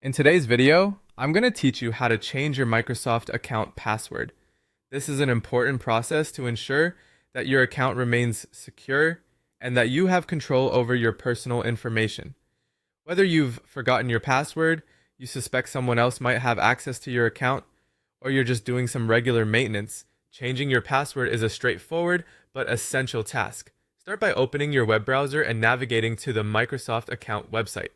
In today's video, I'm going to teach you how to change your Microsoft account password. This is an important process to ensure that your account remains secure and that you have control over your personal information. Whether you've forgotten your password, you suspect someone else might have access to your account, or you're just doing some regular maintenance, changing your password is a straightforward but essential task. Start by opening your web browser and navigating to the Microsoft account website.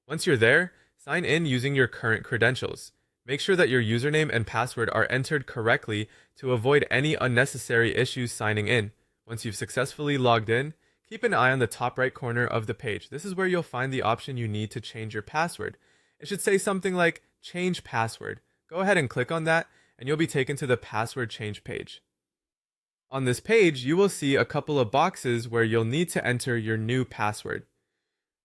Once you're there, sign in using your current credentials. Make sure that your username and password are entered correctly to avoid any unnecessary issues signing in. Once you've successfully logged in, keep an eye on the top right corner of the page. This is where you'll find the option you need to change your password. It should say something like Change Password. Go ahead and click on that, and you'll be taken to the password change page. On this page, you will see a couple of boxes where you'll need to enter your new password.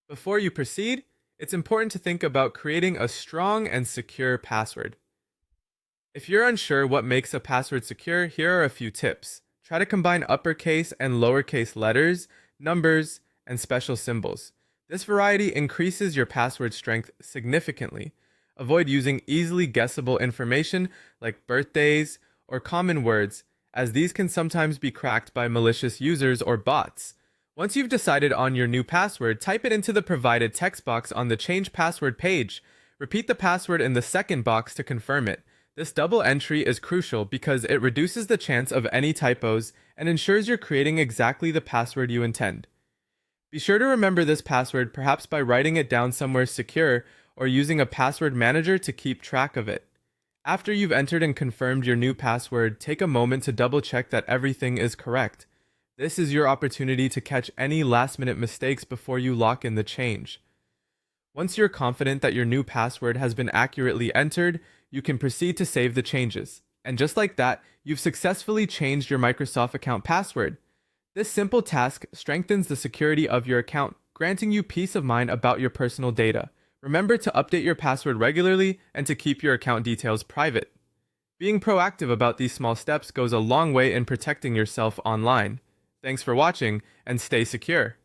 Before you proceed, it's important to think about creating a strong and secure password. If you're unsure what makes a password secure, here are a few tips. Try to combine uppercase and lowercase letters, numbers, and special symbols. This variety increases your password strength significantly. Avoid using easily guessable information like birthdays or common words, as these can sometimes be cracked by malicious users or bots. Once you've decided on your new password, type it into the provided text box on the Change Password page. Repeat the password in the second box to confirm it. This double entry is crucial because it reduces the chance of any typos and ensures you're creating exactly the password you intend. Be sure to remember this password, perhaps by writing it down somewhere secure or using a password manager to keep track of it. After you've entered and confirmed your new password, take a moment to double check that everything is correct. This is your opportunity to catch any last-minute mistakes before you lock in the change. Once you're confident that your new password has been accurately entered, you can proceed to save the changes. And just like that, you've successfully changed your Microsoft account password. This simple task strengthens the security of your account, granting you peace of mind about your personal data. Remember to update your password regularly and to keep your account details private. Being proactive about these small steps goes a long way in protecting yourself online. Thanks for watching, and stay secure.